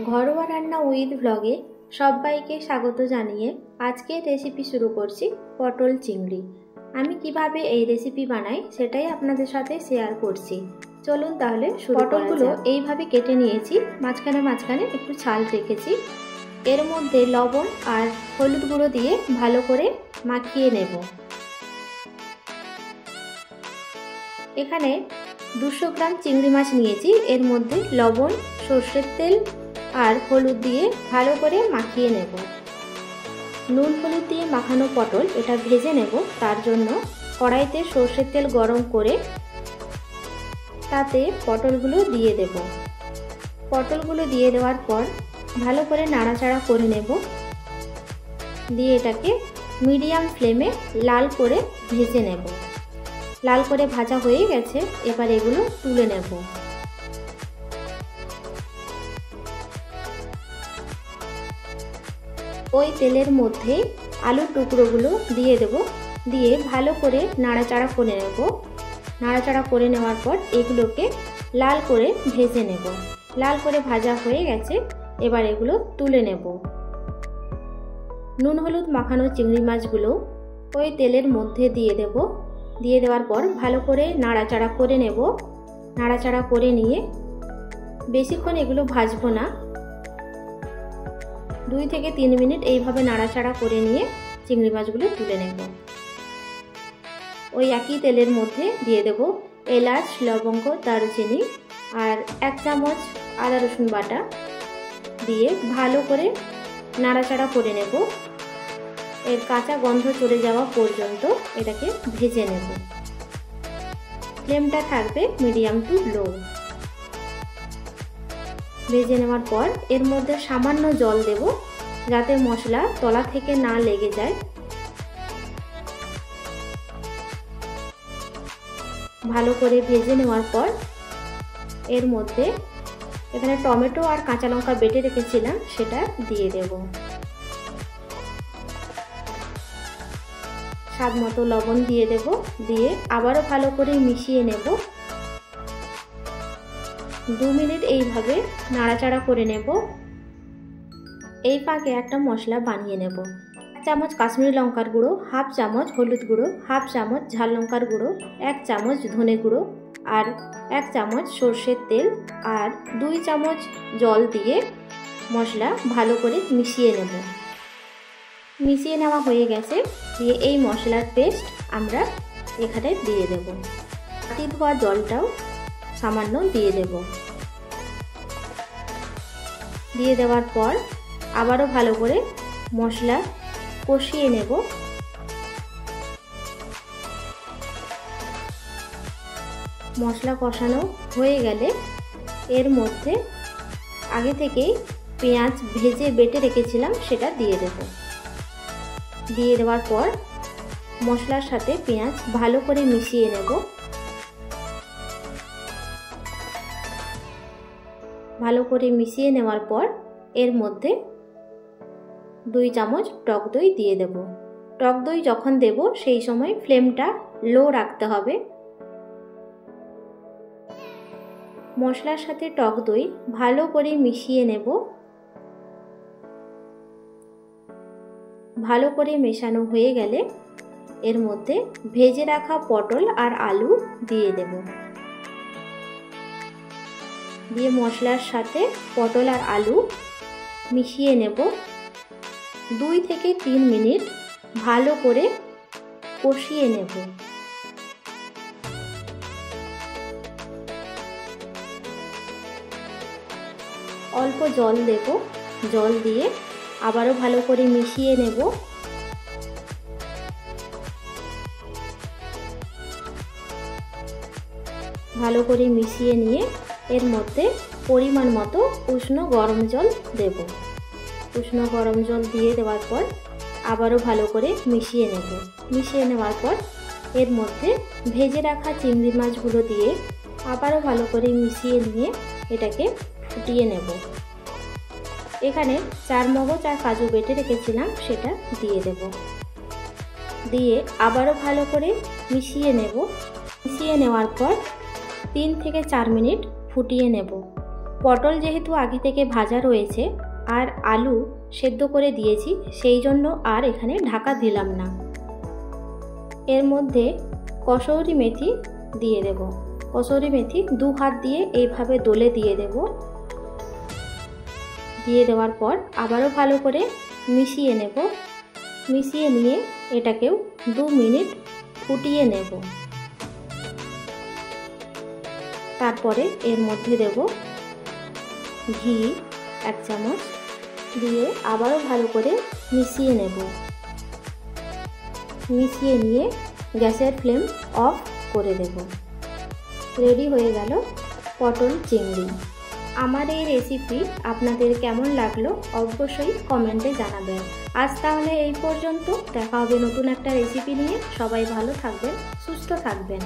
ঘরোয়া রান্না উইথ ব্লগে সবাইকে স্বাগত জানিয়ে আজকের রেসিপি শুরু করছি পটল চিংড়ি। আমি কিভাবে এই রেসিপি বানাই সেটাই আপনাদের সাথে শেয়ার করছি। চলুন তাহলে পটলগুলো এইভাবে কেটে নিয়েছি, মাঝখানে মাঝখানে একটু ছাল রেখেছি। এর মধ্যে লবণ আর হলুদ গুঁড়ো দিয়ে ভালো করে মাখিয়ে নেব। এখানে 200 গ্রাম চিংড়ি মাছ নিয়েছি। এর মধ্যে লবণ, সর্ষের তেল আর হলুদ দিয়ে ভালো করে মাখিয়ে নেব। নুন হলুদ দিয়ে মাখানো পটল এটা ভেজে নেব। তার জন্য কড়াইতে সর্ষের তেল গরম করে তাতে পটলগুলো দিয়ে দেব। পটলগুলো দিয়ে দেওয়ার পর ভালো করে নাড়াচাড়া করে নেব। দিয়ে এটাকে মিডিয়াম ফ্লেমে লাল করে ভেজে নেব। লাল করে ভাজা হয়ে গেছে, এবার এগুলো তুলে নেব। ওই তেলের মধ্যে আলুর টুকরোগুলো দিয়ে দেব। দিয়ে ভালো করে নাড়াচাড়া করে নেব। নাড়াচাড়া করে নেওয়ার পর এগুলোকে লাল করে ভেজে নেব। লাল করে ভাজা হয়ে গেছে, এবার এগুলো তুলে নেব। নুন হলুদ মাখানো চিংড়ি মাছগুলো ওই তেলের মধ্যে দিয়ে দেব। দিয়ে দেওয়ার পর ভালো করে নাড়াচাড়া করে নেব। নাড়াচাড়া করে নিয়ে বেশিক্ষণ এগুলো ভাজবো না, 2 থেকে 3 মিনিট এইভাবে নাড়াচাড়া করে নিয়ে চিংড়ি মাছগুলো তুলে নেব। ওই একই তেলের মধ্যে দিয়ে দেব এলাচ, লবঙ্গ, দারুচিনি আর 1 চামচ আদা রসুন বাটা দিয়ে ভালো করে নাড়াচাড়া করে নেব। এর কাঁচা গন্ধ চলে যাওয়া পর্যন্ত এটাকে ভেজে নেব। ফ্লেমটা থাকবে মিডিয়াম টু লো। ভেজে নেওয়ার পর এর মধ্যে সামান্য জল দেব, যাতে মশলা তলা থেকে না লেগে যায়। ভালো করে ভেজে নেওয়ার পর এর মধ্যে এখানে টমেটো আর কাঁচা লঙ্কা বেটে রেখেছিলাম, সেটা দিয়ে দেব। স্বাদ মতো লবণ দিয়ে দেব। দিয়ে আবারও ভালো করে মিশিয়ে নেব। 2 মিনিট এইভাবে নাড়াচাড়া করে নেব। এই ফাঁকে একটা মশলা বানিয়ে নেব। 1 চামচ কাশ্মীরি লঙ্কার গুঁড়ো, 1/2 চামচ হলুদ গুঁড়ো, 1/2 চামচ ঝাল লঙ্কার গুঁড়ো, 1 চামচ ধনে গুঁড়ো আর 1 চামচ সর্ষের তেল আর 2 চামচ জল দিয়ে মশলা ভালো করে মিশিয়ে নেব। মিশিয়ে নেওয়া হয়ে গেছে। দিয়ে এই মশলার পেস্ট আমরা এখানে দিয়ে দেব। বাটি ধোয়া জলটাও সামান্য দিয়ে দেব। দিয়ে দেওয়ার পর আবারও ভালো করে মশলা কষিয়ে নেব। মশলা কষানো হয়ে গেলে এর মধ্যে আগে থেকেই পেঁয়াজ ভেজে বেটে রেখেছিলাম, সেটা দিয়ে দেব। দিয়ে দেওয়ার পর মশলার সাথে পেঁয়াজ ভালো করে মিশিয়ে নেব। ভালো করে মিশিয়ে নেওয়ার পর এর মধ্যে 2 চামচ টক দই দিয়ে দেব। টক দই যখন দেব সেই সময় ফ্লেমটা লো রাখতে হবে। মশলার সাথে টক দই ভালো করে মিশিয়ে নেব। ভালো করে মেশানো হয়ে গেলে এর মধ্যে ভেজে রাখা পটল আর আলু দিয়ে দেব। দিয়ে মশলার সাথে পটল আর আলু মিশিয়ে নেব। 2 থেকে 3 মিনিট ভালো করে কষিয়ে নেব। অল্প জল দেব। জল দিয়ে আবারও ভালো করে মিশিয়ে নেব। ভালো করে মিশিয়ে নিয়ে এর মধ্যে পরিমাণ মতো উষ্ণ গরম জল দেব। উষ্ণ গরম জল দিয়ে দেওয়ার পর আবারও ভালো করে মিশিয়ে নেব। মিশিয়ে নেওয়ার পর এর মধ্যে ভেজে রাখা চিংড়ি মাছগুলো দিয়ে আবারও ভালো করে মিশিয়ে নিয়ে এটাকে ফুটিয়ে নেব। এখানে 4 মগজ আর কাজু বেটে রেখেছিলাম, সেটা দিয়ে দেব। দিয়ে আবারও ভালো করে মিশিয়ে নেব। মিশিয়ে নেওয়ার পর 3 থেকে 4 মিনিট ফুটিয়ে নেব। পটল যেহেতু আগে থেকে ভাজা রয়েছে আর আলু সেদ্ধ করে দিয়েছি, সেই জন্য আর এখানে ঢাকা দিলাম না। এর মধ্যে কসৌরি মেথি দিয়ে দেব। কসৌরি মেথি 2 হাত দিয়ে এইভাবে দলে দিয়ে দেব। দিয়ে দেওয়ার পর আবারও ভালো করে মিশিয়ে নেব। মিশিয়ে নিয়ে এটাকেও 2 মিনিট ফুটিয়ে নেব। তারপরে এর মধ্যে দেব ঘি 1 চামচ, দিয়ে আবারও ভালো করে মিশিয়ে নেব। মিশিয়ে নিয়ে গ্যাসের ফ্লেম অফ করে দেব। রেডি হয়ে গেল পটল চিংড়ি। আমার এই রেসিপি আপনাদের কেমন লাগলো অবশ্যই কমেন্টে জানাবেন। আজ তাহলে এই পর্যন্ত, দেখা হবে নতুন একটা রেসিপি নিয়ে। সবাই ভালো থাকবেন, সুস্থ থাকবেন।